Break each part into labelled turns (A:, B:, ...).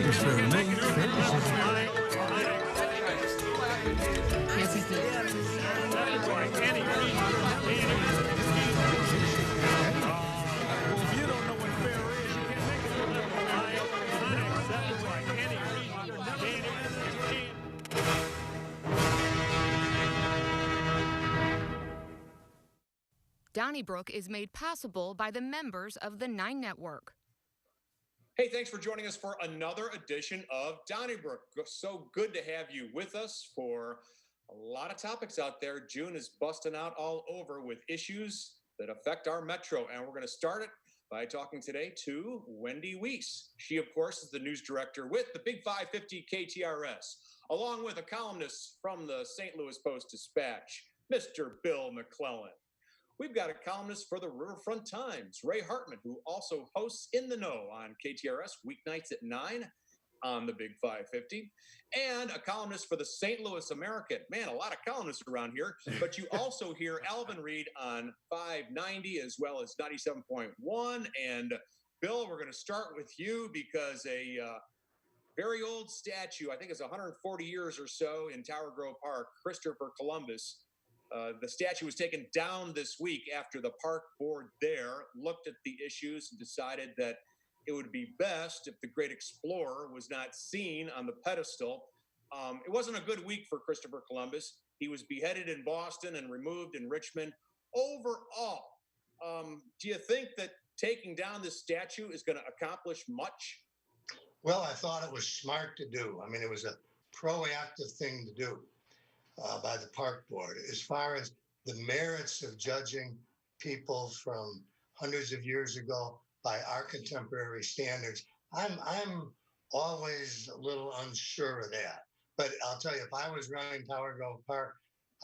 A: Thanks for me.
B: Donnybrook is made possible by the members of the 9 Network.
C: Hey, thanks for joining us for another edition of Donnybrook. So good to have you with us for a lot of topics out there. June is busting out all over with issues that affect our metro, and we're going to start it by talking today to Wendy Wiese. She, of course, is the news director with the Big 550 KTRS, along with a columnist from the St. Louis Post-Dispatch, Mr. Bill McClellan. We've got a columnist for the Riverfront Times, Ray Hartmann, who also hosts In the Know on KTRS weeknights at 9 on the Big 550, and a columnist for the St. Louis American. Man, a lot of columnists around here, but you also hear Alvin Reid on 590 as well as 97.1. And Bill, we're going to start with you because a very old statue, I think it's 140 years or so in Tower Grove Park, Christopher Columbus. The statue was taken down this week after the park board there looked at the issues and decided that it would be best if the great explorer was not seen on the pedestal. It wasn't a good week for Christopher Columbus. He was beheaded in Boston and removed in Richmond. Overall, do you think that taking down this statue is going to accomplish much?
D: Well, I thought it was smart to do. I mean, it was a proactive thing to do. By the park board. As far as the merits of judging people from hundreds of years ago by our contemporary standards, I'm always a little unsure of that. But I'll tell you, if I was running Tower Grove Park,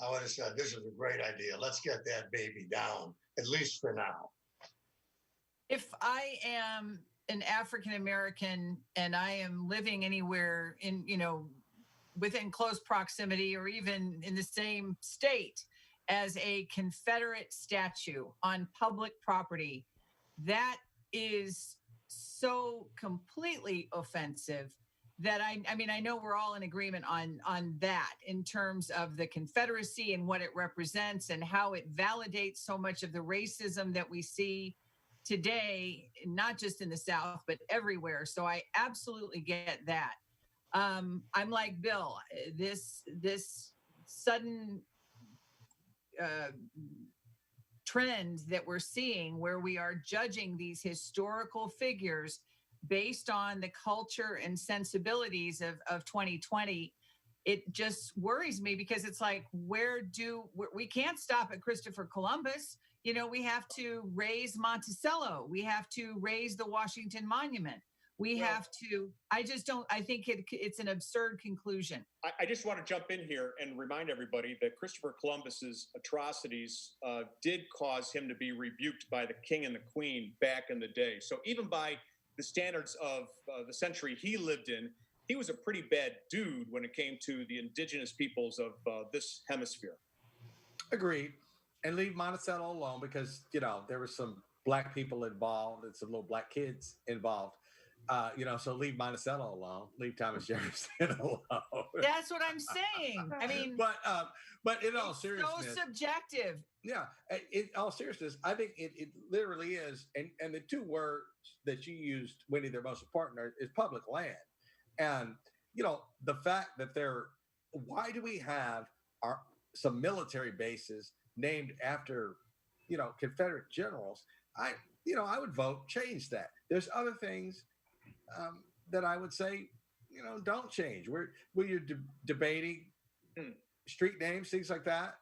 D: I would have said, this is a great idea. Let's get that baby down, at least for now.
E: If I am an African American and I am living anywhere in, within close proximity or even in the same state as a Confederate statue on public property, that is so completely offensive that I know we're all in agreement on that in terms of the Confederacy and what it represents and how it validates so much of the racism that we see today, not just in the South, but everywhere. So I absolutely get that. I'm like Bill, this sudden trend that we're seeing where we are judging these historical figures based on the culture and sensibilities of 2020, it just worries me because it's like, we can't stop at Christopher Columbus. We have to raise Monticello. We have to raise the Washington Monument. I think it's an absurd conclusion.
C: I just want to jump in here and remind everybody that Christopher Columbus's atrocities did cause him to be rebuked by the king and the queen back in the day. So even by the standards of the century he lived in, he was a pretty bad dude when it came to the indigenous peoples of this hemisphere.
F: Agreed. And leave Monticello alone because, there were some black people involved and some little black kids involved. So leave Monticello alone, leave Thomas Jefferson alone.
E: That's what I'm saying. I mean,
F: but in all seriousness,
E: so subjective.
F: Yeah, in all seriousness, I think it literally is. And the two words that you used, Wendy, they're most important is public land. And, the fact that why do we have some military bases named after, Confederate generals? I would vote change that. There's other things that I would say, don't change. Where you're debating street names, things like that,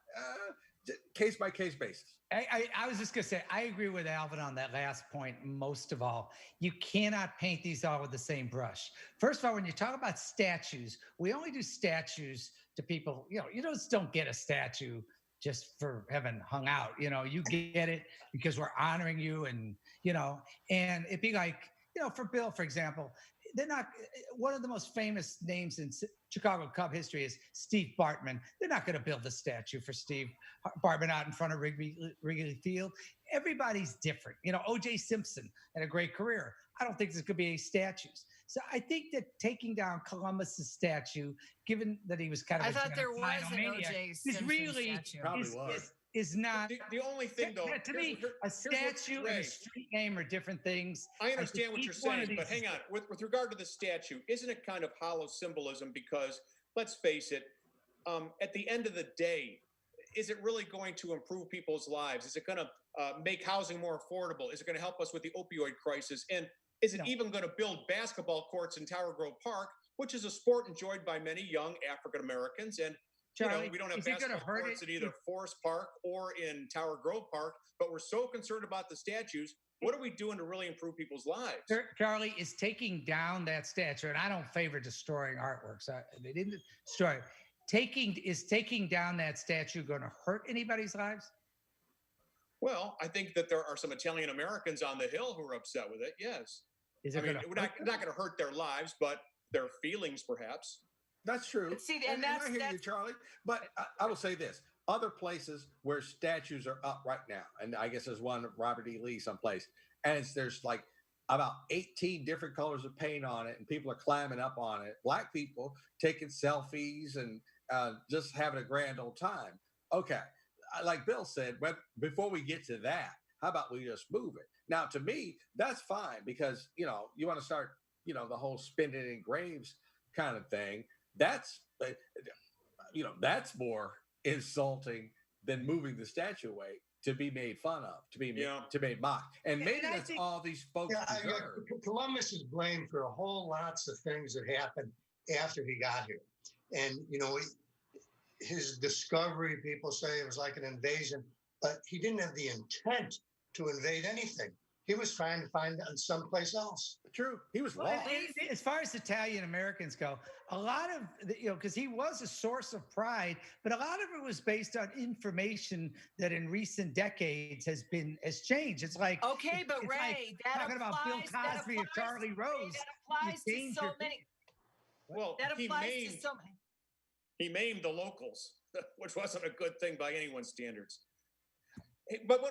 F: case by case basis.
G: I was just going to say, I agree with Alvin on that last point. Most of all, you cannot paint these all with the same brush. First of all, when you talk about statues, we only do statues to people, you just don't get a statue just for having hung out, you get it because we're honoring you and it'd be like, for Bill, for example, they're not, one of the most famous names in Chicago Cub history is Steve Bartman. They're not going to build a statue for Steve Bartman out in front of Wrigley Field. Everybody's different. O.J. Simpson had a great career. I don't think there's going to be any statues. So I think that taking down Columbus's statue, given that he was kind of
E: I
G: a
E: thought there was
G: genocidal
E: an
G: maniac,
E: O.J.
G: is
E: Simpson
G: really
E: statue.
F: Probably was.
G: is not.
C: The only thing, though,
G: To me, a statue and a street name are different things.
C: I understand what you're saying, but
G: these-
C: hang on. With regard to the statue, isn't it kind of hollow symbolism? Because let's face it, at the end of the day, is it really going to improve people's lives? Is it going to make housing more affordable? Is it going to help us with the opioid crisis? And is it even going to build basketball courts in Tower Grove Park, which is a sport enjoyed by many young African Americans? And
G: Charlie,
C: we don't have basketball courts in either Forest Park or in Tower Grove Park, but we're so concerned about the statues. What are we doing to really improve people's lives?
G: Charlie, is taking down that statue, and I don't favor destroying artworks. They didn't destroy it. Taking down that statue going to hurt anybody's lives?
C: Well, I think that there are some Italian Americans on the Hill who are upset with it. Yes.
G: We're
C: not going to hurt their lives, but their feelings, perhaps.
F: That's true.
E: See,
F: and I hear you, Charlie. But I will say this: other places where statues are up right now, and I guess there's one of Robert E. Lee someplace, and there's like about 18 different colors of paint on it, and people are climbing up on it. Black people taking selfies and just having a grand old time. Okay, like Bill said, before we get to that, how about we just move it? Now, to me, that's fine because you want to start, the whole spin it in graves kind of thing. That's more insulting than moving the statue away to be made fun of, to be made mocked. And maybe that's all these folks deserve.
D: Columbus is blamed for a whole lots of things that happened after he got here. And, his discovery, people say it was like an invasion, but he didn't have the intent to invade anything. He was trying to find someplace else.
F: True. He was lost.
G: As far as Italian Americans go, a lot of, because he was a source of pride, but a lot of it was based on information that in recent decades has changed. It's like,
E: okay, but Ray,
G: like
E: that
G: talking
E: applies,
G: about Bill Cosby or Charlie Rose.
E: That applies to so many.
C: Well,
E: that applies to so many.
C: He maimed the locals, which wasn't a good thing by anyone's standards. But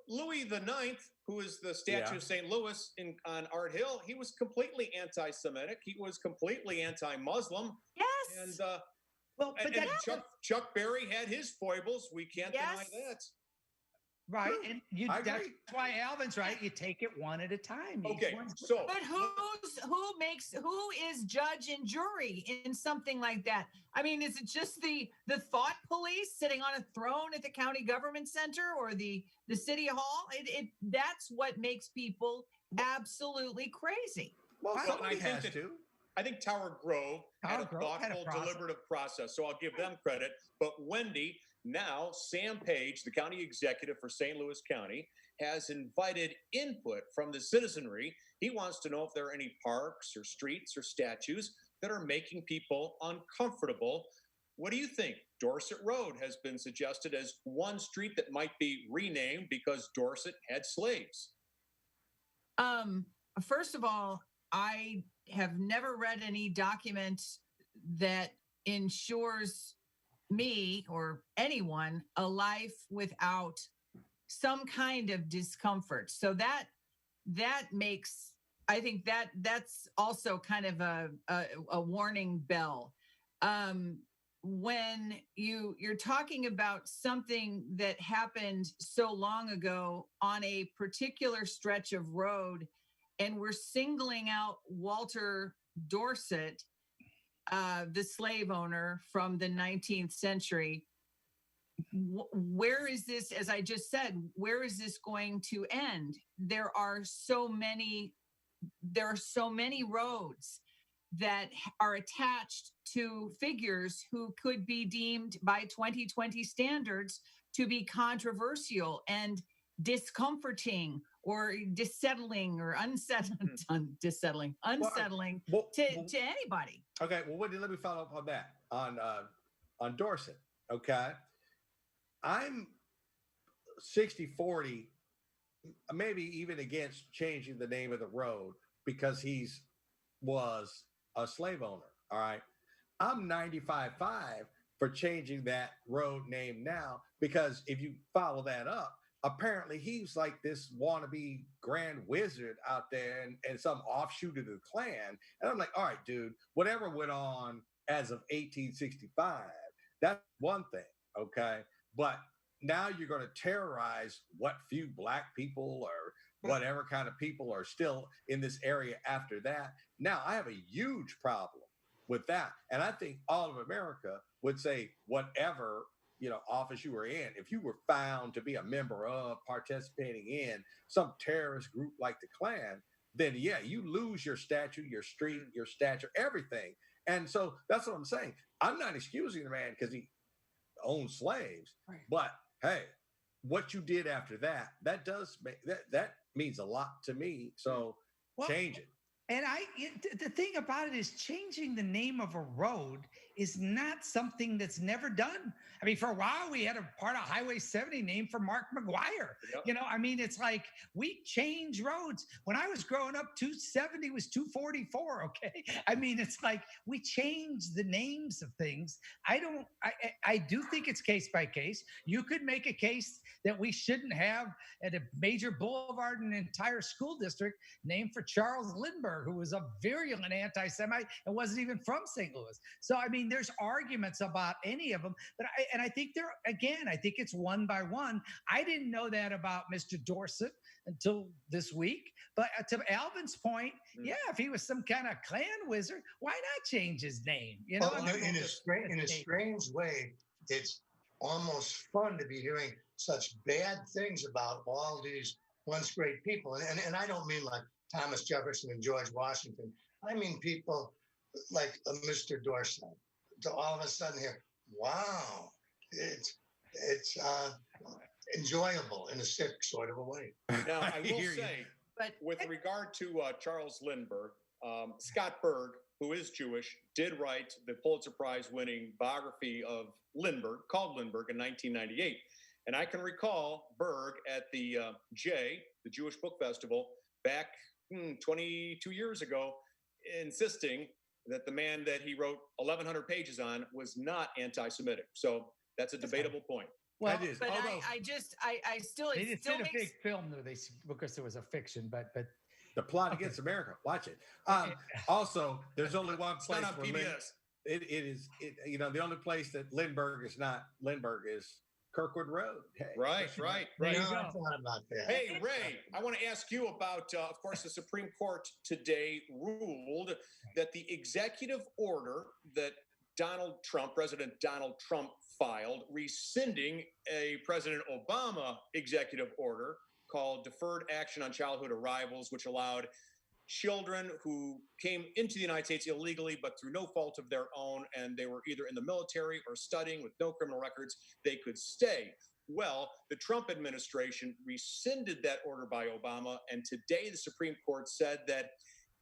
C: Louis the Ninth, who is the statue of St. Louis on Art Hill, he was completely anti-Semitic. He was completely anti-Muslim.
E: Yes.
C: And Chuck Berry had his foibles. We can't deny that.
G: Right, and that's why Alvin's right. You take it one at a time.
C: Okay,
E: but who is judge and jury in something like that? I mean, is it just the thought police sitting on a throne at the county government center or the city hall? That's what makes people absolutely crazy.
F: Well,
C: I think Tower Grove had a thoughtful, deliberative process, so I'll give them credit. But Wendy, now Sam Page, the county executive for St. Louis County, has invited input from the citizenry. He wants to know if there are any parks or streets or statues that are making people uncomfortable. What do you think? Dorset Road has been suggested as one street that might be renamed because Dorset had slaves.
E: First of all, I have never read any document that ensures me or anyone a life without some kind of discomfort. So that makes, I think that's also kind of a warning bell. When you're talking about something that happened so long ago on a particular stretch of road, and we're singling out Walter Dorset, the slave owner from the 19th century. Where is this, as I just said, where is this going to end? There are so many roads that are attached to figures who could be deemed by 2020 standards to be controversial and discomforting or unsettling to anybody.
F: Okay, well, Wendy, let me follow up on that on Dorset. Okay, I'm 60-40, maybe even against changing the name of the road because was a slave owner. All right, I'm 95-5 for changing that road name now because if you follow that up, apparently he's like this wannabe grand wizard out there and some offshoot of the Klan. And I'm like, all right, dude, whatever went on as of 1865, that's one thing, okay? But now you're going to terrorize what few black people or whatever kind of people are still in this area after that. Now, I have a huge problem with that. And I think all of America would say, whatever office you were in, if you were found to be a member of, participating in some terrorist group like the Klan, then yeah, you lose your statue, your street, your stature, everything. And so that's what I'm saying. I'm not excusing the man because he owned slaves, right. But hey, what you did after that, that does make that means a lot to me. So change it.
G: And the thing about it is changing the name of a road is not something that's never done. I mean, for a while we had a part of Highway 70 named for Mark McGuire. Yep. I mean, it's like we change roads. When I was growing up, 270 was 244. Okay. I mean, it's like we change the names of things. I do think it's case by case. You could make a case that we shouldn't have at a major boulevard an entire school district named for Charles Lindbergh, who was a virulent anti-Semite and wasn't even from St. Louis. So, I mean, there's arguments about any of them, but I think I think it's one by one. I didn't know that about Mr. Dorset until this week, but to Alvin's point, yeah, if he was some kind of Klan wizard, why not change his name?
D: In a strange way, it's almost fun to be hearing such bad things about all these once great people. And I don't mean like Thomas Jefferson and George Washington. I mean people like Mr. Dorset. To all of a sudden here, wow, it's enjoyable in a sick sort of a way.
C: Now, I will say, with regard to Charles Lindbergh, Scott Berg, who is Jewish, did write the Pulitzer Prize-winning biography of Lindbergh, called Lindbergh, in 1998. And I can recall Berg at the the Jewish Book Festival, back 22 years ago, insisting that the man that he wrote 1,100 pages on was not anti-Semitic. So that's a debatable point.
E: Well, but I still,
G: they did a big film though, because there was a fiction, but
F: the plot against America. Watch it. Also, there's only one place.
C: It's not on PBS.
F: It is. The only place that Lindbergh is not Lindbergh is Kirkwood Road. Hey,
C: right.
D: I thought about that.
C: Hey, Ray, I want to ask you about, of course, the Supreme Court today ruled that the executive order that President Donald Trump filed, rescinding a President Obama executive order called Deferred Action on Childhood Arrivals, which allowed children who came into the United States illegally, but through no fault of their own, and they were either in the military or studying with no criminal records, they could stay. Well, the Trump administration rescinded that order by Obama, and today the Supreme Court said that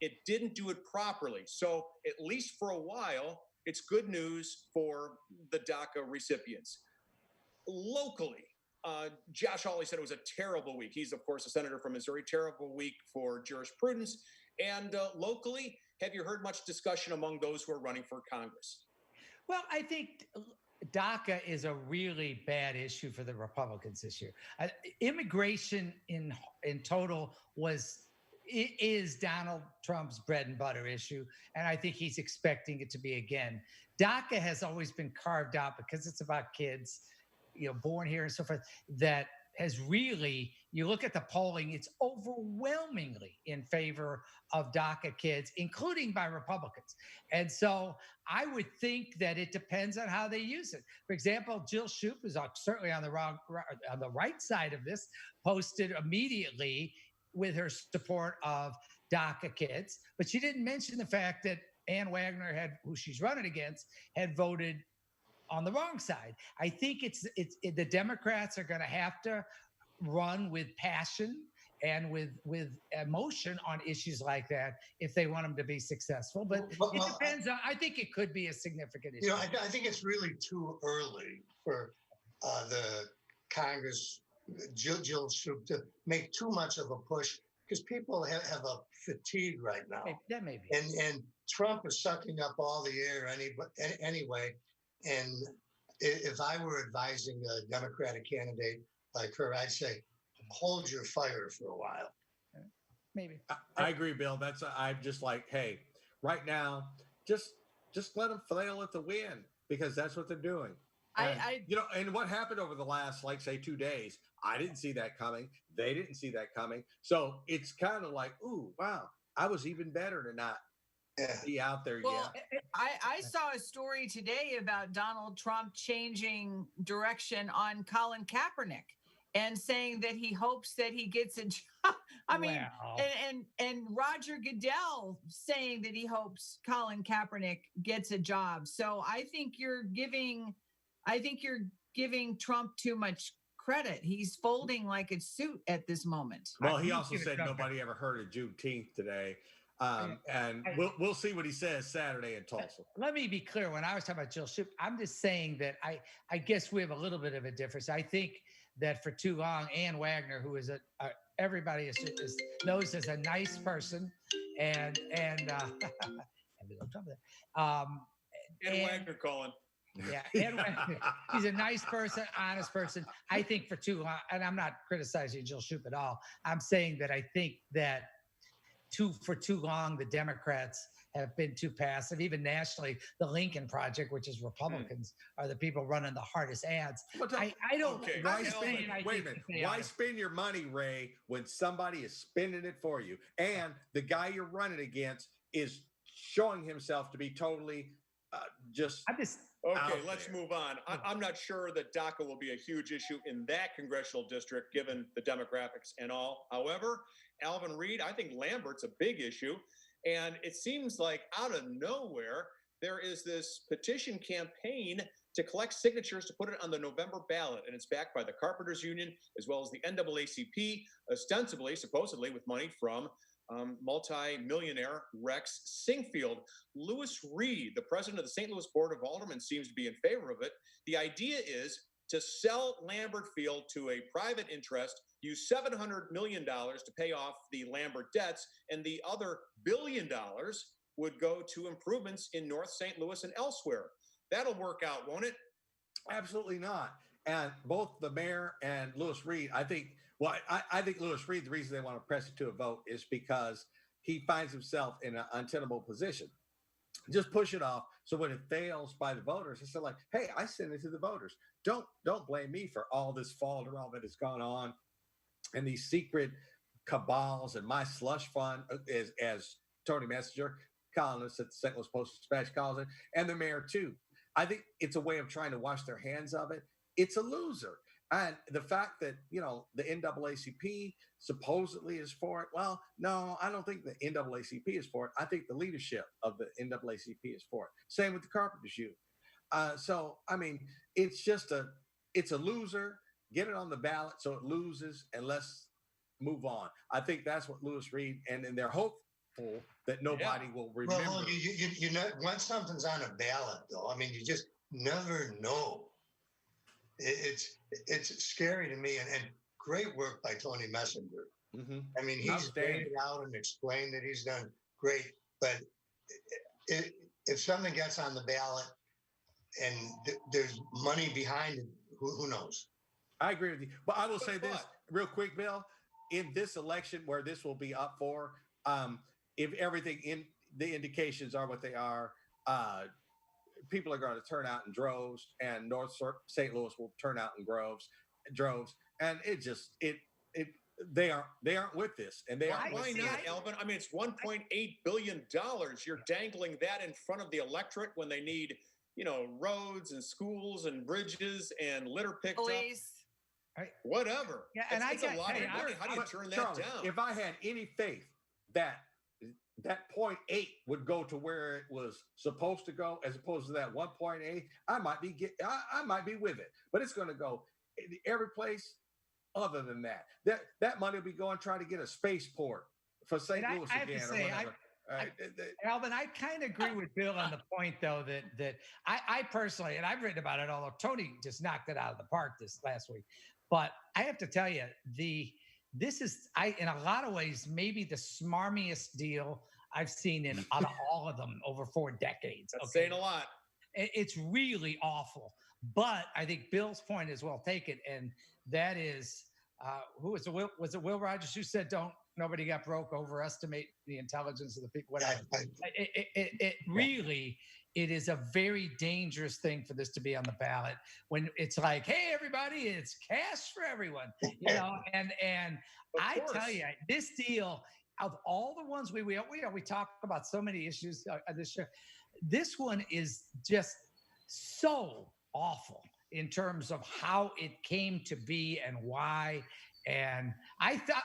C: it didn't do it properly. So at least for a while, it's good news for the DACA recipients. Locally, Josh Hawley said it was a terrible week. He's, of course, a senator from Missouri. Terrible week for jurisprudence. And locally, have you heard much discussion among those who are running for Congress?
G: Well, I think DACA is a really bad issue for the Republicans this year. Immigration in total is Donald Trump's bread and butter issue, and I think he's expecting it to be again. DACA has always been carved out because it's about kids, born here and so forth, that has really, you look at the polling, it's overwhelmingly in favor of DACA kids, including by Republicans. And so I would think that it depends on how they use it. For example, Jill Shoup, who's certainly on the right side of this, posted immediately with her support of DACA kids, but she didn't mention the fact that Ann Wagner, who she's running against, had voted on the wrong side. I think the Democrats are going to have to run with passion and with emotion on issues like that if they want them to be successful. But it depends on. I think it could be a significant issue.
D: I think it's really too early for the Congress, Jill Shoup, to make too much of a push because people have a fatigue right now.
G: That may be.
D: And Trump is sucking up all the air anyway. And if I were advising a Democratic candidate, like her, I'd say, hold your fire for a while.
G: Maybe.
F: I agree, Bill. I'm just like, hey, right now, just let them flail at the wind because that's what they're doing. And, and what happened over the last, like, say, 2 days, I didn't see that coming. They didn't see that coming. So it's kind of like, ooh, wow, I was even better to not be out there.
E: Well, I saw a story today about Donald Trump changing direction on Colin Kaepernick and saying that he hopes that he gets a job. I mean, and Roger Goodell saying that he hopes Colin Kaepernick gets a job. So I think you're giving Trump too much credit. He's folding like a suit at this moment.
F: Well, he also said nobody ever heard of Juneteenth today. And we'll see what he says Saturday in Tulsa.
G: Let me be clear. When I was talking about Jill Shoup, I'm just saying that I guess we have a little bit of a difference. I think that for too long, Ann Wagner, who is everybody knows as a nice person, and Ann
C: Wagner calling.
G: Yeah, Ann Wagner, she's a nice person, honest person. I think for too long, and I'm not criticizing Jill Shoup at all. I'm saying that I think that for too long, the Democrats have been too passive. Even nationally, the Lincoln Project, which is Republicans, are the people running the hardest ads. I don't.
C: Okay.
F: Wait a minute. Why spend your money, Ray, when somebody is spending it for you, and the guy you're running against is showing himself to be totally
C: Okay, let's move on. I'm not sure that DACA will be a huge issue in that congressional district, given the demographics and all. However, Alvin Reid, I think Lambert's a big issue. And it seems like out of nowhere, there is this petition campaign to collect signatures to put it on the November ballot. And it's backed by the Carpenters Union, as well as the NAACP, ostensibly, supposedly, with money from multi-millionaire Rex Sinquefield. Louis Reed, the president of the St. Louis Board of Aldermen, seems to be in favor of it. The idea is to sell Lambert Field to a private interest, use $700 million to pay off the Lambert debts, and the other $1 billion would go to improvements in North St. Louis and elsewhere. That'll work out, won't it?
F: Absolutely not. And both the mayor and Louis Reed, I think Louis Reed, the reason they want to press it to a vote is because he finds himself in an untenable position. Just push it off. So when it fails by the voters, it's like, hey, I sent it to the voters. Don't blame me for all this falling around that has gone on and these secret cabals and my slush fund, as Tony Messenger, columnist at the St. Louis Post-Dispatch calls it, and the mayor too. I think it's a way of trying to wash their hands of it. It's a loser. And the fact that, the NAACP supposedly is for it. Well, no, I don't think the NAACP is for it. I think the leadership of the NAACP is for it. Same with the Carpenters Union. So, I mean, it's a loser. Get it on the ballot so it loses, and let's move on. I think that's what Louis Reed, and they're hopeful that nobody will remember.
D: Well, you know, once something's on a ballot, though, I mean, you just never know. It's scary to me, and great work by Tony Messenger. Mm-hmm. I mean, he's laid it out and explained that he's done great. But if something gets on the ballot and there's money behind it, who knows?
F: I agree with you. But I will say this real quick, Bill. In this election where this will be up for, if everything in the indications are what they are, people are going to turn out in droves, and North St. Louis will turn out in droves, and they aren't with this, and they aren't.
C: Why not, Alvin? I mean, it's $1.8 billion. You're dangling that in front of the electorate when they need, roads and schools and bridges and litter picked up. Whatever.
G: Yeah, and
C: it's a lot of money. How do you turn that down?
F: If I had any faith that 0.8 would go to where it was supposed to go, as opposed to that 1.8, I might be with it. But it's going to go every place other than that. That money will be going trying to get a spaceport for St. Louis again or whatever.
G: Alvin, I kind of agree with Bill on the point, though, that I personally, and I've written about it, although Tony just knocked it out of the park this last week. But I have to tell you, this is, in a lot of ways, maybe the smarmiest deal I've seen out of all of them over 4 decades.
C: That's saying a lot.
G: It's really awful. But I think Bill's point is well taken, and that is who was it? Was it Will Rogers who said, "Don't nobody got broke, overestimate the intelligence of the people"? Whatever. It really, it is a very dangerous thing for this to be on the ballot when it's like, "Hey, everybody, it's cash for everyone," And I tell you, this deal of all the ones we talk about so many issues this year, this one is just so awful in terms of how it came to be and why. And I thought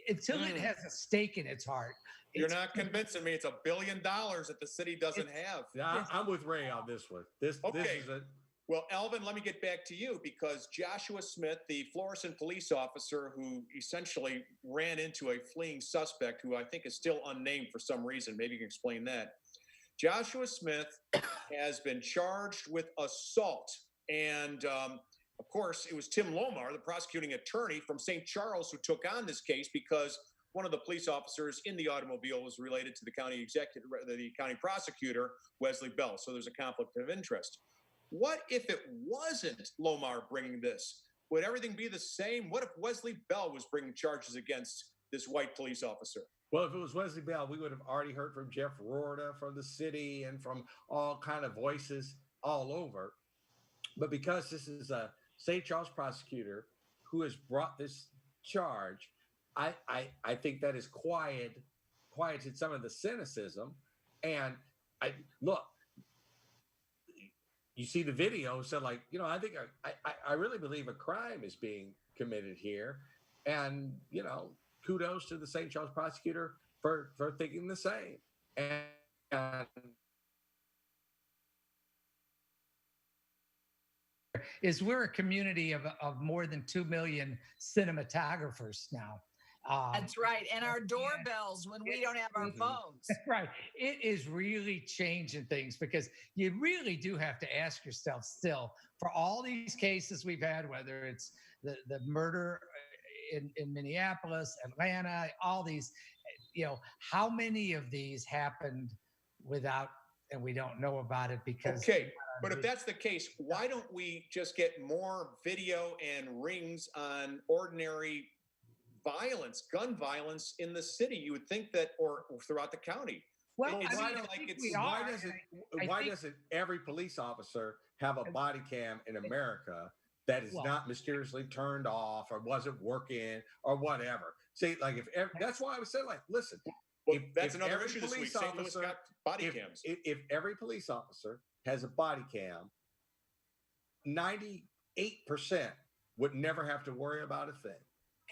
G: until it has a stake in its heart.
C: You're not convincing me. It's $1 billion that the city doesn't have.
F: Yeah, I'm with Ray on this one. This is a.
C: Well, Alvin, let me get back to you because Joshua Smith, the Florissant police officer who essentially ran into a fleeing suspect who I think is still unnamed for some reason. Maybe you can explain that. Joshua Smith has been charged with assault. And of course, it was Tim Lomar, the prosecuting attorney from St. Charles, who took on this case because one of the police officers in the automobile was related to the county executive, the county prosecutor, Wesley Bell. So there's a conflict of interest. What if it wasn't Lomar bringing this? Would everything be the same? What if Wesley Bell was bringing charges against this white police officer?
F: Well, if it was Wesley Bell, we would have already heard from Jeff Rorda from the city and from all kind of voices all over. But because this is a St. Charles prosecutor who has brought this charge, I think that has quieted some of the cynicism. And look, you see the video, so like, I think I really believe a crime is being committed here. And, kudos to the St. Charles prosecutor for thinking the same. And
G: is we're a community of more than 2 million cinematographers now.
E: That's right. And our doorbells when we don't have our phones.
G: Right. It is really changing things because you really do have to ask yourself still for all these cases we've had, whether it's the murder in Minneapolis, Atlanta, all these, how many of these happened without, and we don't know about it because.
C: Okay. But if that's the case, why don't we just get more video and rings on ordinary violence, gun violence in the city? You would think that, or throughout the county.
G: Well,
F: why doesn't every police officer have a body cam in America that is not mysteriously turned off or wasn't working or whatever? See, like that's why I was saying, like, listen.
C: Well, that's another issue this week. St. Louis got body cams.
F: If every police officer has a body cam, 98% would never have to worry about a thing.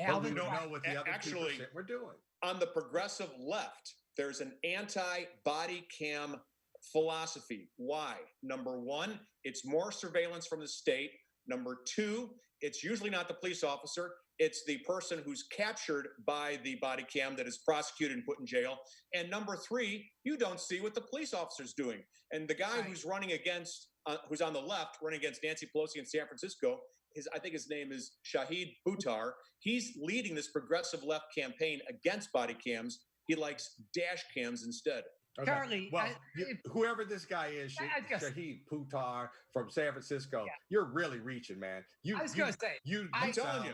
G: Alvin,
F: we don't know what the other 2% we're doing.
C: On the progressive left, there's an anti-body cam philosophy. Why? Number one, it's more surveillance from the state. Number two, it's usually not the police officer. It's the person who's captured by the body cam that is prosecuted and put in jail. And number three, you don't see what the police officer's doing. And the guy who's running against, who's on the left, running against Nancy Pelosi in San Francisco, I think his name is Shahid Buttar. He's leading this progressive left campaign against body cams. He likes dash cams instead.
G: Okay. Charlie,
F: well, whoever this guy is, Shahid Buttar from San Francisco, you're really reaching, man.
G: I was going to say,
C: I'm telling you,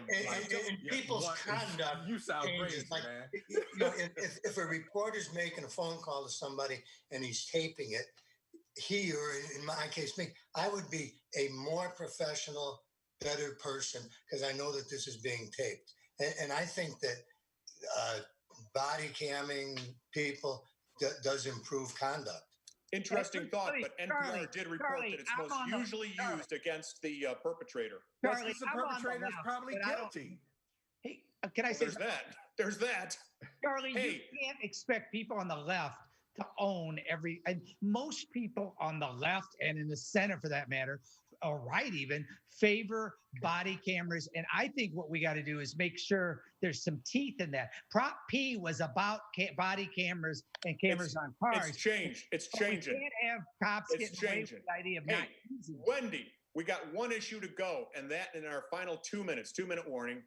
D: people's conduct.
F: You sound crazy,
D: like,
F: man.
D: If a reporter's making a phone call to somebody and he's taping it, he, or in my case, me, I would be a more professional, better person because I know that this is being taped. And I think that body camming people does improve conduct.
C: Interesting thought, but NPR did report that it's most usually used against the perpetrator.
G: Charlie,
F: the perpetrator is probably guilty.
G: Hey, can I say
C: There's that.
G: Charlie, you can't expect people on the left to own and most people on the left and in the center for that matter, or right even, favor body cameras. And I think what we got to do is make sure there's some teeth in that. Prop P was about body cameras and cameras on cars.
C: It's changed. It's changing.
G: We can't have cops getting away with the idea of not using it.
C: Wendy, we got one issue to go, and that in our final 2 minutes, 2-minute warning.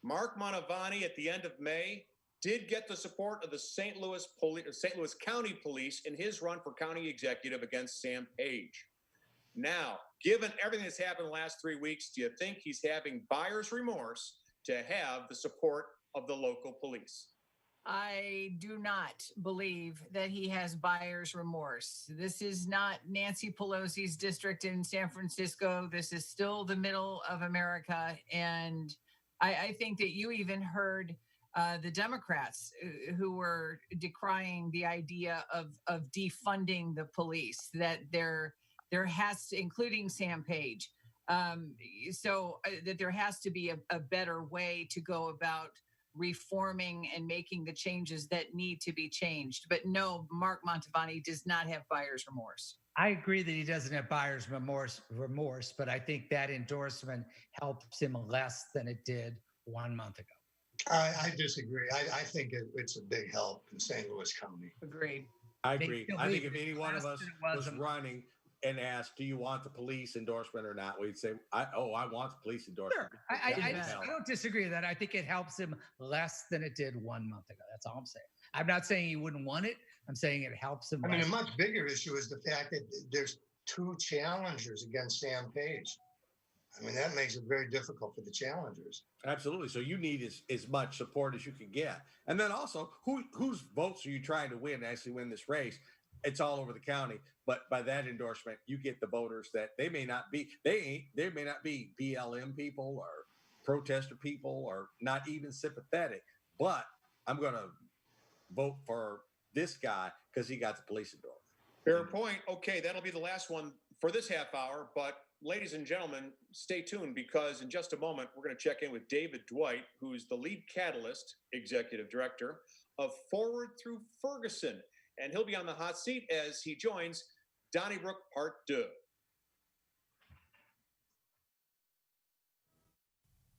C: Mark Mantovani at the end of May did get the support of the St. Louis County Police in his run for county executive against Sam Page. Now, given everything that's happened the last 3 weeks, do you think he's having buyer's remorse to have the support of the local police?
E: I do not believe that he has buyer's remorse. This is not Nancy Pelosi's district in San Francisco. This is still the middle of America. And I think that you even heard the Democrats who were decrying the idea of defunding the police, that there has to, including Sam Page, that there has to be a better way to go about reforming and making the changes that need to be changed. But no, Mark Mantovani does not have buyer's remorse.
G: I agree that he doesn't have buyer's remorse, but I think that endorsement helps him less than it did 1 month ago.
D: I disagree. I think it's a big help in St. Louis County.
E: Agreed.
F: I agree. I think if any one of us was running and asked, do you want the police endorsement or not? We'd say, I want the police endorsement.
G: Sure. I don't disagree with that. I think it helps him less than it did 1 month ago. That's all I'm saying. I'm not saying he wouldn't want it. I'm saying it helps him.
D: I mean, a much bigger issue is the fact that there's 2 challengers against Sam Page. I mean, that makes it very difficult for the challengers.
F: Absolutely. So you need as much support as you can get. And then also, whose votes are you trying to win, actually win this race? It's all over the county, but by that endorsement, you get the voters that they may not be BLM people or protester people or not even sympathetic, but I'm going to vote for this guy because he got the police endorsement.
C: Fair point. Okay, that'll be the last one for this half hour, but ladies and gentlemen, stay tuned because in just a moment, we're going to check in with David Dwight, who's the lead catalyst executive director of Forward Through Ferguson. And he'll be on the hot seat as he joins Donnybrook Part 2.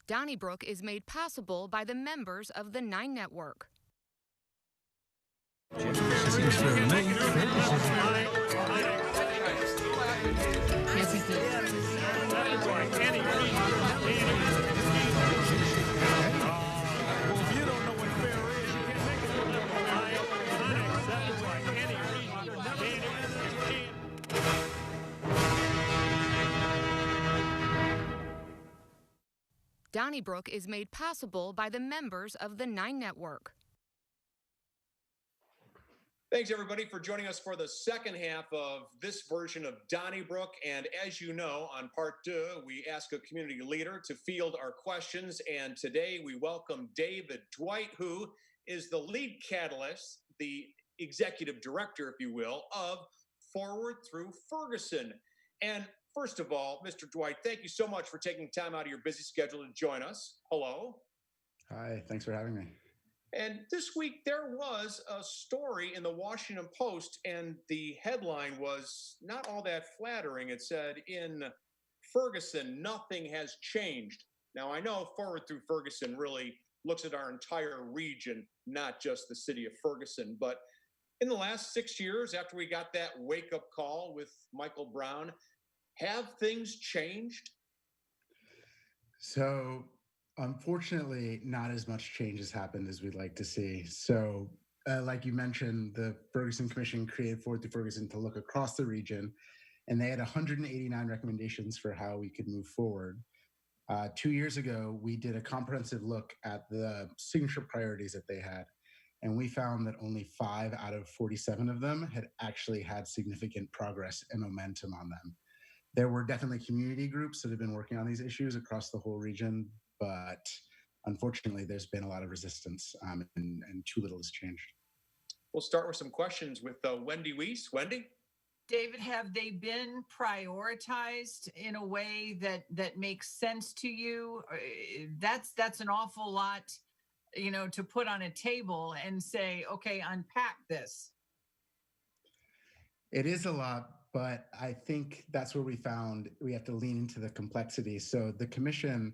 B: Donnybrook is made possible by the members of the 9 Network. Donnybrook is made possible by the members of the 9 Network.
C: Thanks, everybody, for joining us for the second half of this version of Donnybrook. And as you know, on Part 2, we ask a community leader to field our questions. And today we welcome David Dwight, who is the lead catalyst, the executive director, if you will, of Forward Through Ferguson. And first of all, Mr. Dwight, thank you so much for taking time out of your busy schedule to join us. Hello.
A: Hi, thanks for having me.
C: And this week there was a story in the Washington Post, and the headline was not all that flattering. It said, in Ferguson, nothing has changed. Now, I know Forward Through Ferguson really looks at our entire region, not just the city of Ferguson. But in the last 6 years, after we got that wake-up call with Michael Brown, have things changed?
A: So, unfortunately, not as much change has happened as we'd like to see. So, like you mentioned, the Ferguson Commission created Forward Through Ferguson to look across the region, and they had 189 recommendations for how we could move forward. 2 years ago, we did a comprehensive look at the signature priorities that they had, and we found that only 5 out of 47 of them had actually had significant progress and momentum on them. There were definitely community groups that have been working on these issues across the whole region, but unfortunately, there's been a lot of resistance and too little has changed.
C: We'll start with some questions with Wendy Wiese. Wendy?
E: David, have they been prioritized in a way that makes sense to you? That's an awful lot, to put on a table and say, okay, unpack this.
A: It is a lot, but I think that's where we found we have to lean into the complexity. So the commission,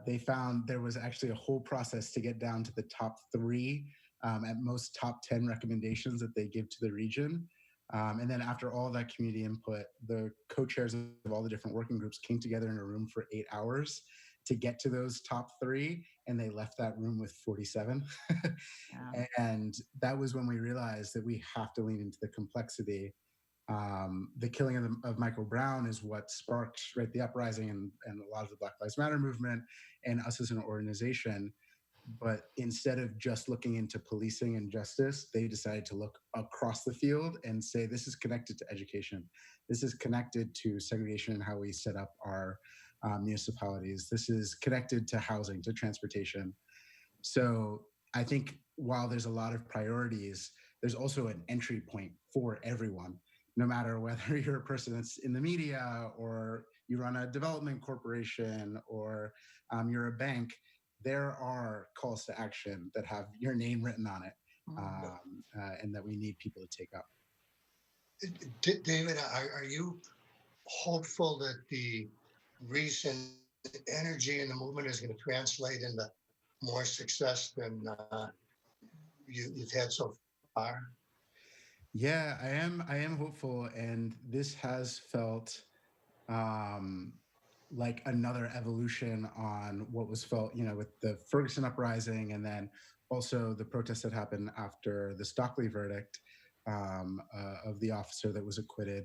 A: they found there was actually a whole process to get down to the top 3, at most top 10 recommendations that they give to the region. And then after all that community input, the co-chairs of all the different working groups came together in a room for 8 hours to get to those top 3, and they left that room with 47. Yeah. And that was when we realized that we have to lean into the complexity. The killing of Michael Brown is what sparked, right, the uprising and a lot of the Black Lives Matter movement and us as an organization. But instead of just looking into policing and justice, they decided to look across the field and say, this is connected to education. This is connected to segregation and how we set up our municipalities. This is connected to housing, to transportation. So I think while there's a lot of priorities, there's also an entry point for everyone, no matter whether you're a person that's in the media or you run a development corporation or you're a bank. There are calls to action that have your name written on it, and that we need people to take up.
D: David, are you hopeful that the recent energy in the movement is going to translate into more success than you've had so far?
A: Yeah, I am hopeful, and this has felt like another evolution on what was felt, with the Ferguson uprising, and then also the protests that happened after the Stockley verdict of the officer that was acquitted.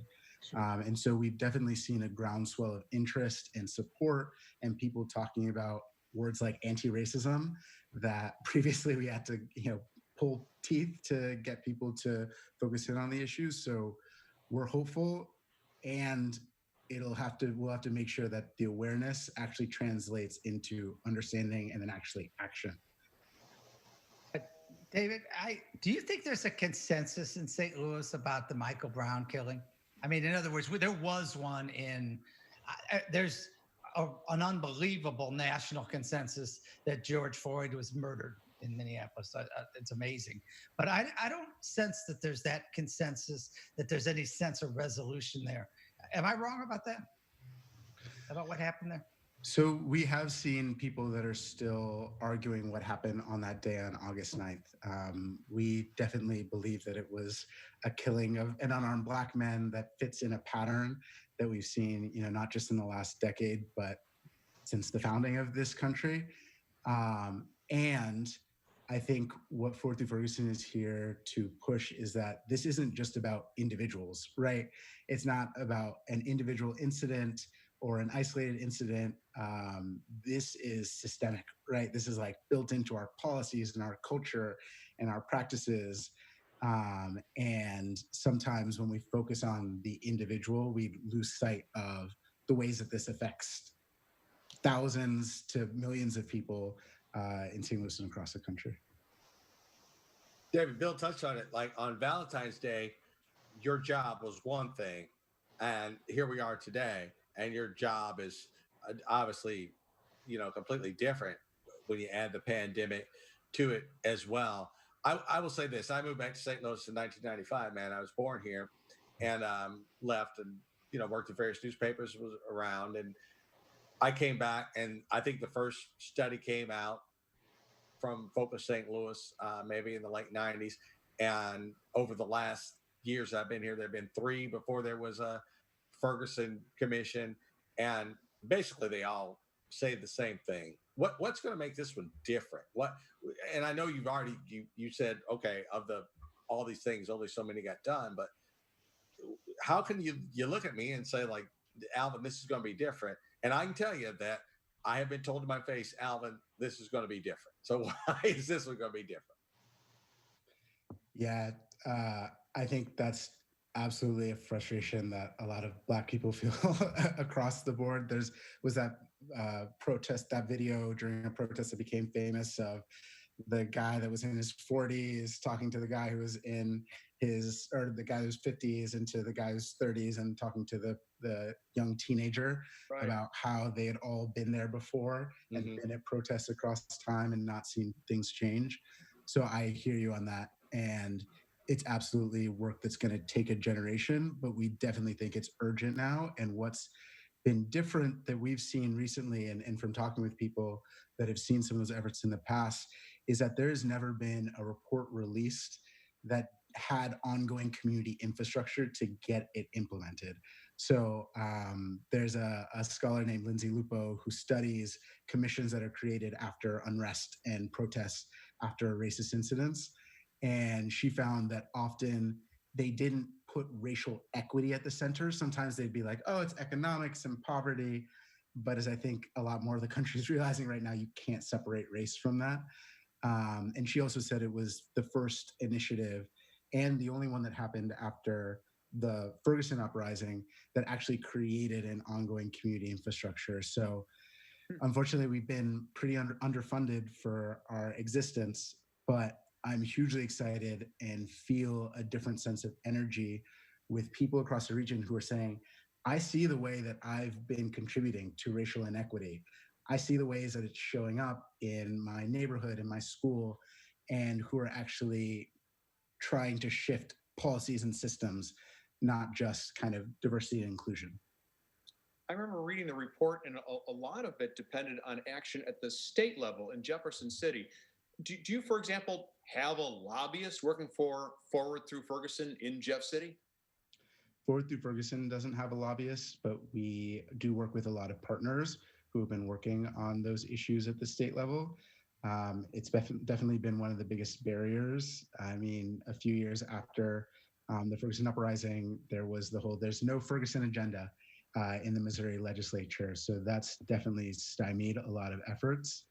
A: And so we've definitely seen a groundswell of interest and support, and people talking about words like anti-racism that previously we had to, pull teeth to get people to focus in on the issues. So we're hopeful, and we'll have to make sure that the awareness actually translates into understanding and then actually action.
G: David, do you think there's a consensus in St. Louis about the Michael Brown killing? I mean, in other words, there was one there's an unbelievable national consensus that George Floyd was murdered in Minneapolis. It's amazing. But I don't sense that there's that consensus, that there's any sense of resolution there. Am I wrong about that? About what happened there?
A: So we have seen people that are still arguing what happened on that day on August 9th. We definitely believe that it was a killing of an unarmed Black man that fits in a pattern that we've seen, not just in the last decade, but since the founding of this country. And I think what Forward Through Ferguson is here to push is that this isn't just about individuals, right? It's not about an individual incident or an isolated incident. This is systemic, right? This is like built into our policies and our culture and our practices. And sometimes when we focus on the individual, we lose sight of the ways that this affects thousands to millions of people in St. Louis and across the country.
F: David, Bill touched on it. Like on Valentine's Day, your job was one thing, and here we are today, and your job is obviously, completely different when you add the pandemic to it as well. I will say this: I moved back to St. Louis in 1995. Man, I was born here, and left and worked at various newspapers, was around, and I came back, and I think the first study came out from Focus St. Louis, maybe in the late 90s. And over the last years I've been here, there have been 3 before there was a Ferguson commission. And basically they all say the same thing. What's going to make this one different? And I know you've already, you said, okay, of all these things, only so many got done, but how can you look at me and say, like, Alvin, this is going to be different? And I can tell you that I have been told to my face, Alvin, this is going to be different. So why is this one going to be different?
A: Yeah, I think that's absolutely a frustration that a lot of Black people feel across the board. Was that protest, that video during a protest that became famous of the guy that was in his 40s talking to the guy who was in the guy who's 50s and to the guy who's 30s and talking to the young teenager, right, about how they had all been there before and been at protests across time and not seen things change. So I hear you on that. And it's absolutely work that's going to take a generation, but we definitely think it's urgent now. And what's been different that we've seen recently and from talking with people that have seen some of those efforts in the past is that there has never been a report released that had ongoing community infrastructure to get it implemented. So there's a scholar named Lindsay Lupo who studies commissions that are created after unrest and protests after racist incidents. And she found that often they didn't put racial equity at the center. Sometimes they'd be like, oh, it's economics and poverty. But as I think a lot more of the country is realizing right now, you can't separate race from that. And she also said it was the first initiative and the only one that happened after the Ferguson uprising that actually created an ongoing community infrastructure. So unfortunately, we've been pretty underfunded for our existence, but I'm hugely excited and feel a different sense of energy with people across the region who are saying, I see the way that I've been contributing to racial inequity. I see the ways that it's showing up in my neighborhood, in my school, and who are actually trying to shift policies and systems, not just kind of diversity and inclusion.
C: I remember reading the report, and a lot of it depended on action at the state level in Jefferson City. Do you, for example, have a lobbyist working for Forward Through Ferguson in Jeff City?
A: Forward Through Ferguson doesn't have a lobbyist, but we do work with a lot of partners who have been working on those issues at the state level. It's definitely been one of the biggest barriers. I mean, a few years after the Ferguson uprising, there was the whole "there's no Ferguson agenda" in the Missouri legislature. So that's definitely stymied a lot of efforts.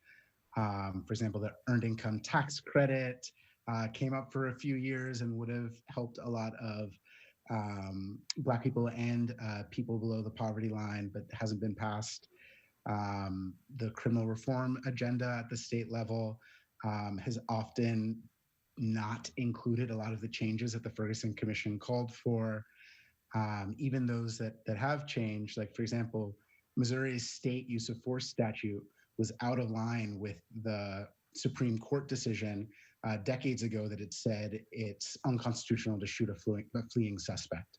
A: For example, the earned income tax credit came up for a few years and would have helped a lot of Black people and people below the poverty line, but hasn't been passed. The criminal reform agenda at the state level has often not included a lot of the changes that the Ferguson Commission called for. Even those that have changed, like, for example, Missouri's state use of force statute was out of line with the Supreme Court decision decades ago that it said it's unconstitutional to shoot a fleeing suspect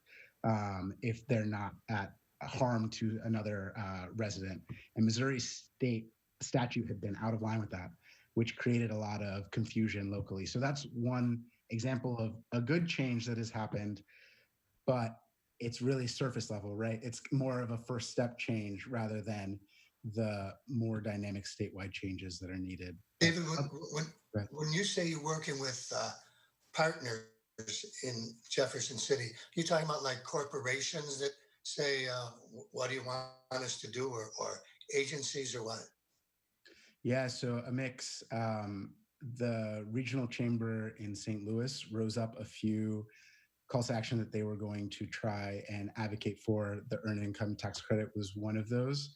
A: if they're not at harm to another resident. And Missouri's state statute had been out of line with that, which created a lot of confusion locally. So that's one example of a good change that has happened, but it's really surface level, right? It's more of a first step change rather than the more dynamic statewide changes that are needed.
D: David, when you say you're working with partners in Jefferson City, you're talking about like corporations that say, what do you want us to do, or agencies, or what?
A: Yeah, so a mix. The regional chamber in St. Louis rose up a few calls to action that they were going to try and advocate for. The earned income tax credit was one of those.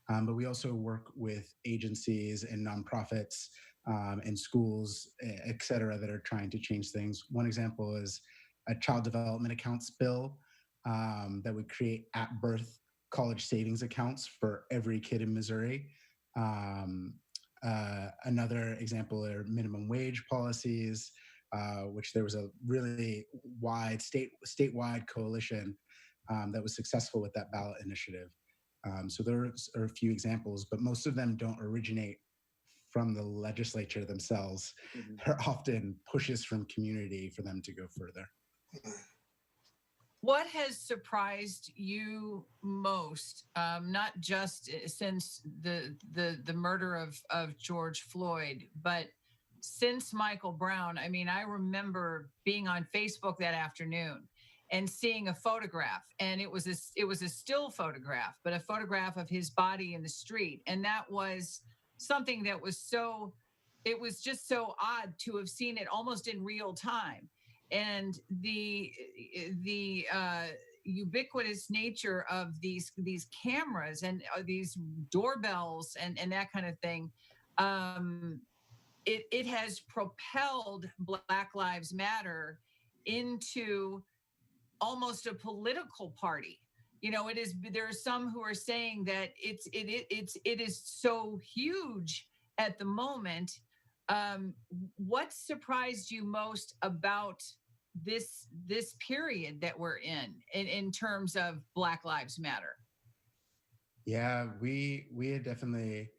A: But we also work with agencies and nonprofits and schools, et cetera, that are trying to change things. One example is a child development accounts bill that would create at birth college savings accounts for every kid in Missouri. Another example are minimum wage policies, which there was a really wide statewide coalition that was successful with that ballot initiative. So there are a few examples, but most of them don't originate from the legislature themselves. Mm-hmm. There are often pushes from community for them to go further.
E: What has surprised you most, not just since the murder of George Floyd, but since Michael Brown? I mean, I remember being on Facebook that afternoon and seeing a photograph, and it was a still photograph, but a photograph of his body in the street. And that was something that was it was just so odd to have seen it almost in real time. And the ubiquitous nature of these cameras and these doorbells and that kind of thing, it has propelled Black Lives Matter into almost a political party. You know, there are some who are saying that it is so huge at the moment. What surprised you most about this period that we're in terms of Black Lives Matter?
A: Yeah, we had definitely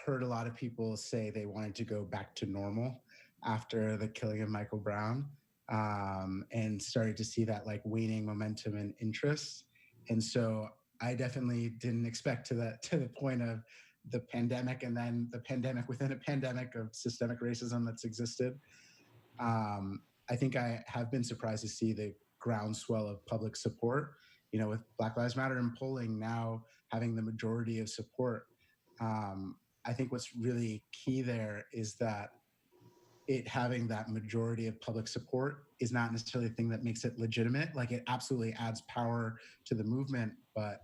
A: heard a lot of people say they wanted to go back to normal after the killing of Michael Brown. And started to see that like waning momentum and interest. And so I definitely didn't expect to the point of the pandemic and then the pandemic within a pandemic of systemic racism that's existed. I think I have been surprised to see the groundswell of public support. With Black Lives Matter in polling now having the majority of support, I think what's really key there is that it having that majority of public support is not necessarily the thing that makes it legitimate. Like, it absolutely adds power to the movement, but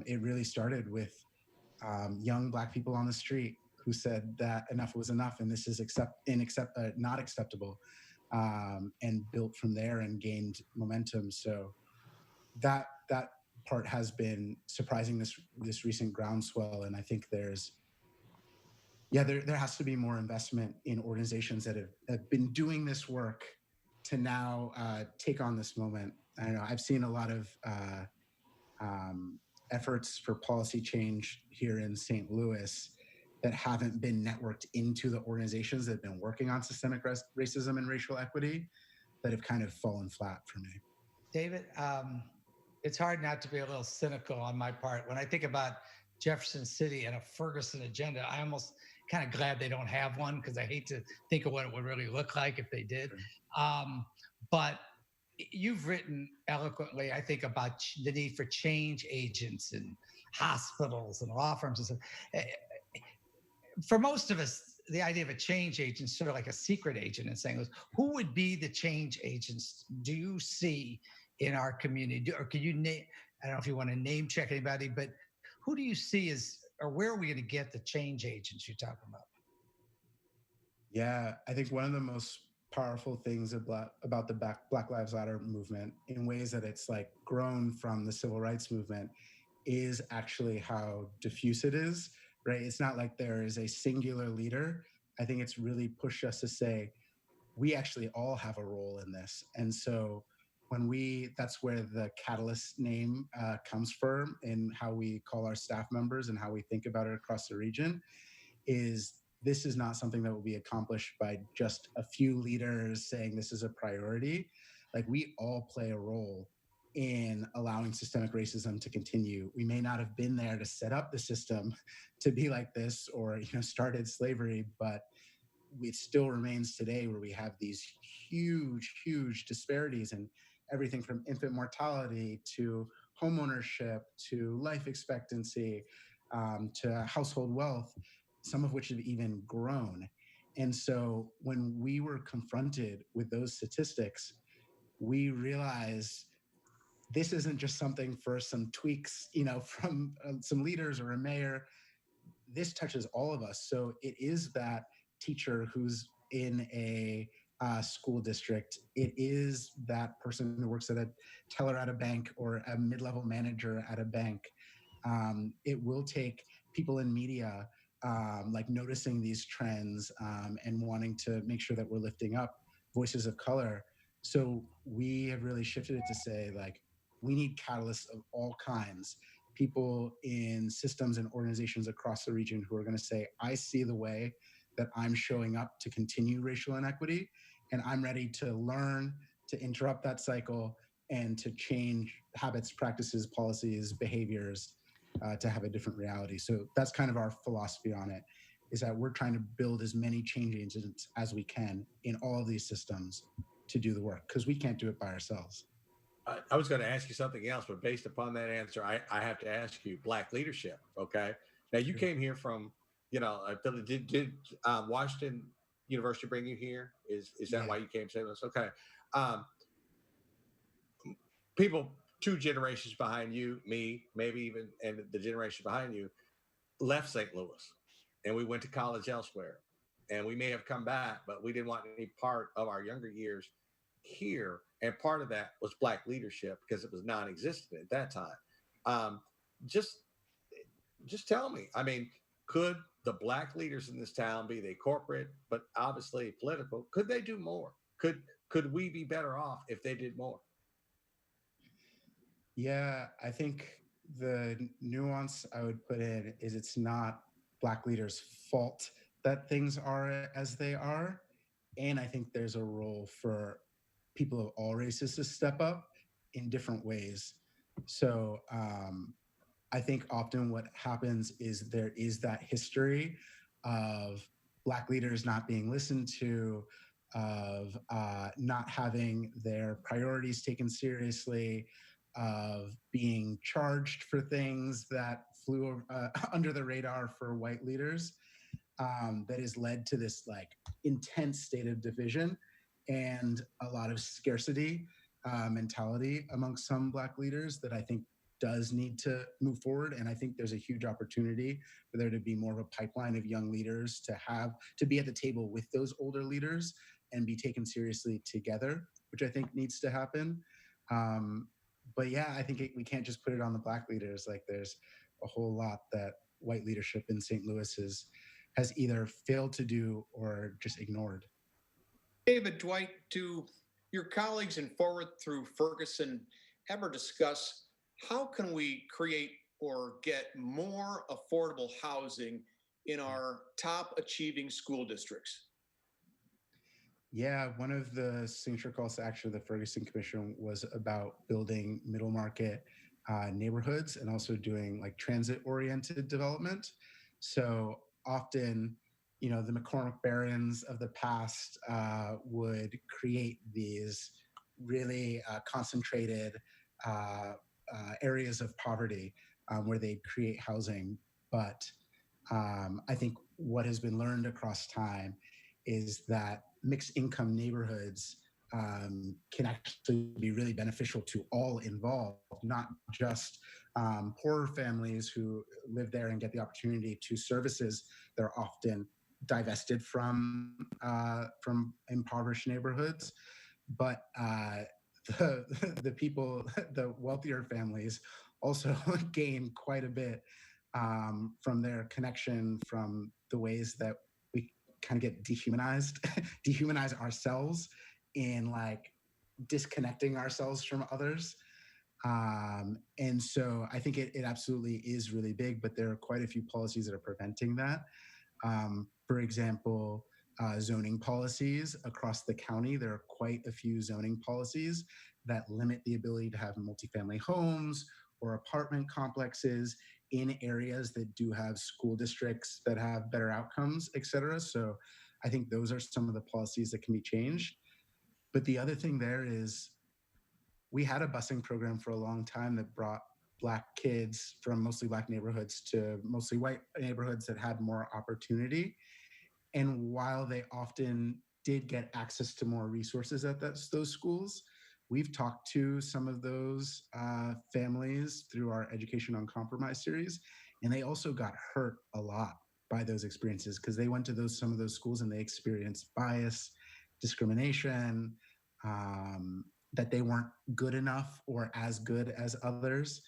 A: it really started with young Black people on the street who said that enough was enough and this is not acceptable, and built from there and gained momentum. So that part has been surprising, this recent groundswell, and I think there has to be more investment in organizations that have been doing this work to now take on this moment. I don't know. I've seen a lot of efforts for policy change here in St. Louis that haven't been networked into the organizations that have been working on systemic racism and racial equity, that have kind of fallen flat for me.
G: David, it's hard not to be a little cynical on my part. When I think about Jefferson City and a Ferguson agenda, I almost kind of glad they don't have one, because I hate to think of what it would really look like if they did. But you've written eloquently, I think, about the need for change agents in hospitals and law firms and stuff. For most of us, the idea of a change agent is sort of like a secret agent, and saying, who would be the change agents do you see in our community? Or can you name, I don't know if you want to name check anybody, but who do you see as, or where are we going to get the change agents you're talking about?
A: Yeah, I think one of the most powerful things about the Black Lives Matter movement, in ways that it's like grown from the civil rights movement, is actually how diffuse it is, right? It's not like there is a singular leader. I think it's really pushed us to say, we actually all have a role in this. And so that's where the Catalyst name comes from, in how we call our staff members and how we think about it across the region, is this is not something that will be accomplished by just a few leaders saying this is a priority. Like, we all play a role in allowing systemic racism to continue. We may not have been there to set up the system to be like this, or started slavery, but it still remains today, where we have these huge disparities in everything from infant mortality to home ownership to life expectancy, to household wealth, some of which have even grown. And so when we were confronted with those statistics, we realized this isn't just something for some tweaks, from some leaders or a mayor. This touches all of us. So it is that teacher who's in a school district. It is that person who works at a teller at a bank, or a mid-level manager at a bank. It will take people in media like noticing these trends, and wanting to make sure that we're lifting up voices of color. So we have really shifted it to say, like, we need catalysts of all kinds, people in systems and organizations across the region who are going to say, I see the way that I'm showing up to continue racial inequity, and I'm ready to learn, to interrupt that cycle, and to change habits, practices, policies, behaviors, to have a different reality. So that's kind of our philosophy on it, is that we're trying to build as many change agents as we can in all of these systems to do the work, because we can't do it by ourselves.
F: I was going to ask you something else, but based upon that answer, I have to ask you, Black leadership. Okay. Now, you came here from, did Washington University bring you here? Is that why you came to St. Louis? Okay. People 2 generations behind you, me, maybe even, and the generation behind you, left St. Louis, and we went to college elsewhere, and we may have come back, but we didn't want any part of our younger years here. And part of that was Black leadership, because it was non-existent at that time. Just tell me, I mean, could the Black leaders in this town, be they corporate, but obviously political, could they do more? Could we be better off if they did more?
A: Yeah, I think the nuance I would put in is, it's not Black leaders' fault that things are as they are. And I think there's a role for people of all races to step up in different ways. So I think often what happens is there is that history of Black leaders not being listened to, of not having their priorities taken seriously, of being charged for things that flew under the radar for white leaders, that has led to this like intense state of division and a lot of scarcity mentality amongst some Black leaders that I think does need to move forward. And I think there's a huge opportunity for there to be more of a pipeline of young leaders to be at the table with those older leaders and be taken seriously together, which I think needs to happen. But yeah, I think we can't just put it on the Black leaders. Like there's a whole lot that white leadership in St. Louis has either failed to do or just ignored.
C: David Dwight, do your colleagues in Forward Through Ferguson ever discuss how can we create or get more affordable housing in our top achieving school districts?
A: Yeah, one of the signature calls to action of the Ferguson Commission was about building middle market neighborhoods and also doing like transit-oriented development. So often, you know, the McCormick Barons of the past would create these really concentrated areas of poverty where they'd create housing. But I think what has been learned across time is that mixed income neighborhoods can actually be really beneficial to all involved, not just poorer families who live there and get the opportunity to services that are often divested from impoverished neighborhoods, but the people, the wealthier families, also gain quite a bit from their connection, from the ways that we kind of get dehumanize ourselves in like disconnecting ourselves from others. And so I think it absolutely is really big, but there are quite a few policies that are preventing that. For example, zoning policies across the county. There are quite a few zoning policies that limit the ability to have multifamily homes or apartment complexes in areas that do have school districts that have better outcomes, et cetera. So I think those are some of the policies that can be changed. But the other thing there is we had a busing program for a long time that brought Black kids from mostly Black neighborhoods to mostly white neighborhoods that had more opportunity. And while they often did get access to more resources at those schools, we've talked to some of those families through our Education on Compromise series, and they also got hurt a lot by those experiences because they went to some of those schools and they experienced bias, discrimination, that they weren't good enough or as good as others.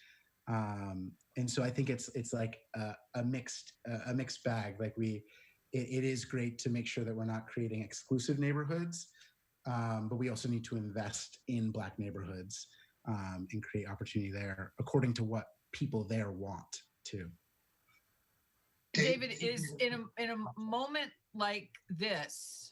A: And so I think it's like a mixed bag. Like it is great to make sure that we're not creating exclusive neighborhoods, but we also need to invest in Black neighborhoods and create opportunity there according to what people there want too.
E: David, is in a moment like this,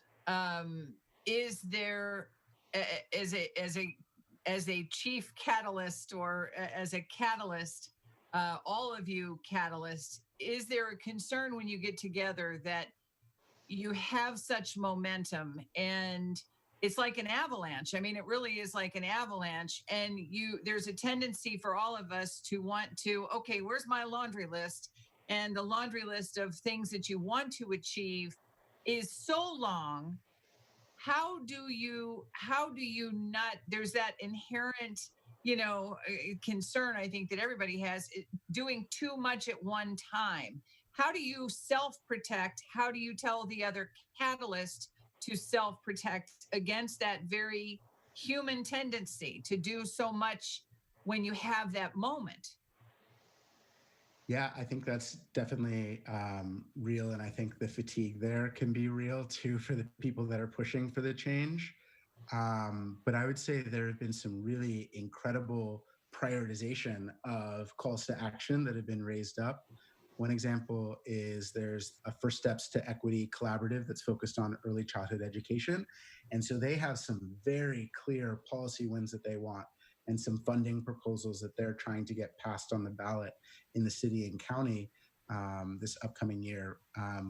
E: is there as a chief catalyst or as a catalyst, all of you catalysts, is there a concern when you get together that you have such momentum and it's like an avalanche? I mean, it really is like an avalanche, and there's a tendency for all of us to want to, okay, where's my laundry list? And the laundry list of things that you want to achieve is so long. How do you not, there's that inherent, concern, I think, that everybody has, doing too much at one time. How do you self-protect? How do you tell the other catalyst to self-protect against that very human tendency to do so much when you have that moment?
A: Yeah, I think that's definitely real. And I think the fatigue there can be real too for the people that are pushing for the change. But I would say there have been some really incredible prioritization of calls to action that have been raised up. One example is there's a First Steps to Equity collaborative that's focused on early childhood education. And so they have some very clear policy wins that they want and some funding proposals that they're trying to get passed on the ballot in the city and county this upcoming year.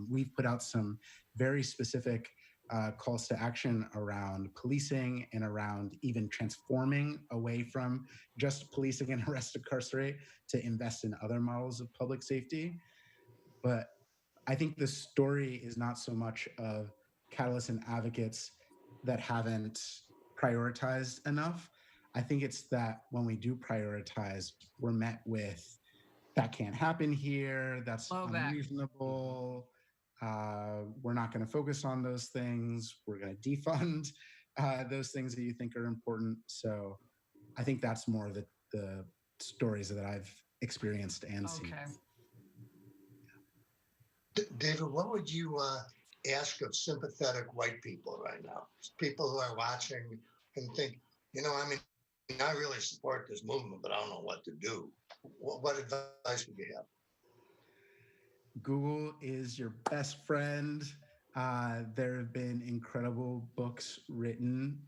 A: We've put out some very specific calls to action around policing and around even transforming away from just policing and arrest incarcerate to invest in other models of public safety. But I think the story is not so much of catalysts and advocates that haven't prioritized enough. I think it's that when we do prioritize, we're met with that can't happen here, that's
E: Blowback.
A: unreasonable. We're not going to focus on those things. We're going to defund those things that you think are important. So I think that's more the stories that I've experienced and seen.
D: David, what would you ask of sympathetic white people right now? People who are watching and think, I mean, I really support this movement, but I don't know what to do. What advice would you have?
A: Google is your best friend. There have been incredible books written,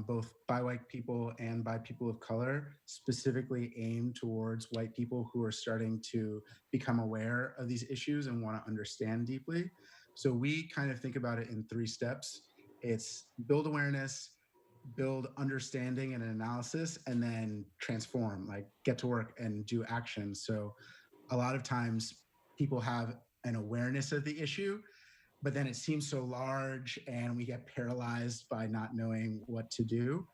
A: both by white people and by people of color, specifically aimed towards white people who are starting to become aware of these issues and want to understand deeply. So we kind of think about it in 3 steps. It's build awareness, build understanding and analysis, and then transform, like get to work and do action. So a lot of times people have an awareness of the issue, but then it seems so large and we get paralyzed by not knowing what to do.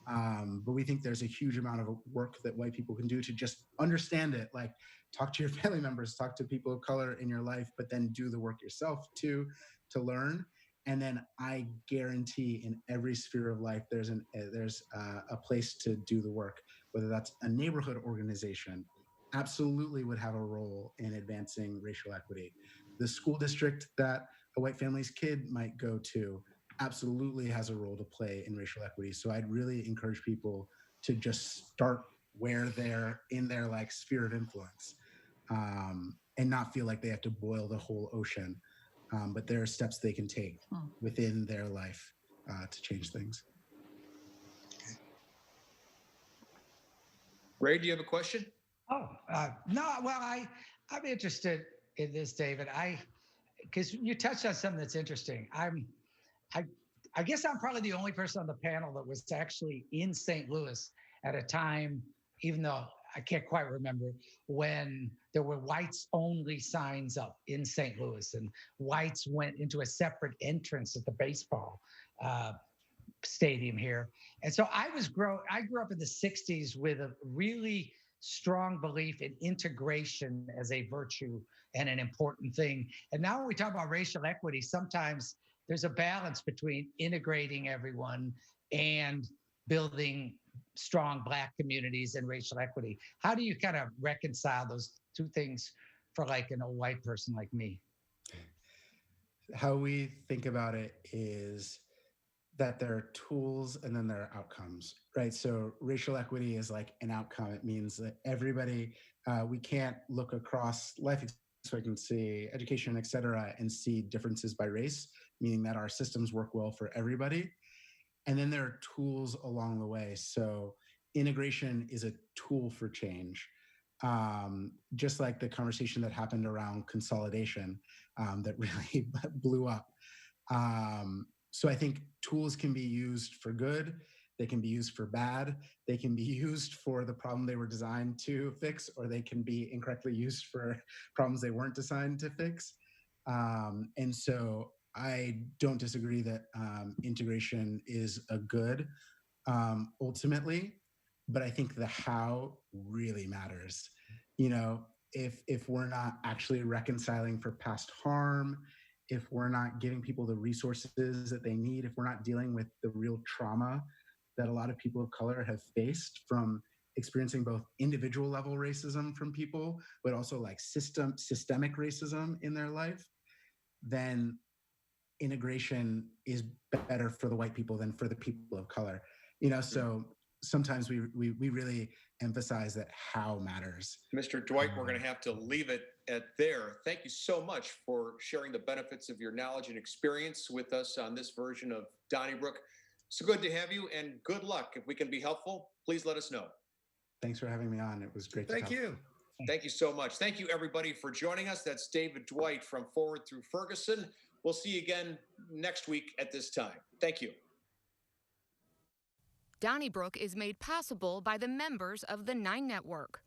A: But we think there's a huge amount of work that white people can do to just understand it, like talk to your family members, talk to people of color in your life, but then do the work yourself too, to learn. And then I guarantee in every sphere of life, there's a place to do the work, whether that's a neighborhood organization, absolutely would have a role in advancing racial equity. The school district that a white family's kid might go to absolutely has a role to play in racial equity. So I'd really encourage people to just start where they're in their like sphere of influence, and not feel like they have to boil the whole ocean. But there are steps they can take within their life to change things.
C: Ray, do you have a question?
G: Oh, no. Well, I'm interested in this, David. Because you touched on something that's interesting. I guess I'm probably the only person on the panel that was actually in St. Louis at a time, even though I can't quite remember, when there were whites only signs up in St. Louis, and whites went into a separate entrance at the baseball stadium here. And so I grew up in the 60s with a really strong belief in integration as a virtue and an important thing. And now when we talk about racial equity, sometimes there's a balance between integrating everyone and building strong Black communities and racial equity. How do you kind of reconcile those 2 things for like an old white person like me?
A: How we think about it is that there are tools and then there are outcomes, right? So racial equity is like an outcome. It means that everybody, we can't look across life expectancy, education, et cetera, and see differences by race, meaning that our systems work well for everybody. And then there are tools along the way. So integration is a tool for change. Just like the conversation that happened around consolidation that really blew up. So I think tools can be used for good. They can be used for bad. They can be used for the problem they were designed to fix, or they can be incorrectly used for problems they weren't designed to fix. And so I don't disagree that integration is a good ultimately, but I think the how really matters. If we're not actually reconciling for past harm, if we're not giving people the resources that they need, if we're not dealing with the real trauma that a lot of people of color have faced from experiencing both individual level racism from people, but also like systemic racism in their life, then integration is better for the white people than for the people of color. So sometimes we really emphasize that how matters.
C: Mr. Dwight, we're going to have to leave it at there. Thank you so much for sharing the benefits of your knowledge and experience with us on this version of Donnybrook. So good to have you, and good luck. If we can be helpful, please let us know.
A: Thanks for having me on. It was great.
F: Thank you.
C: Thank you so much. Thank you, everybody, for joining us. That's David Dwight from Forward Through Ferguson. We'll see you again next week at this time. Thank you.
B: Donnybrook is made possible by the members of the 9 Network.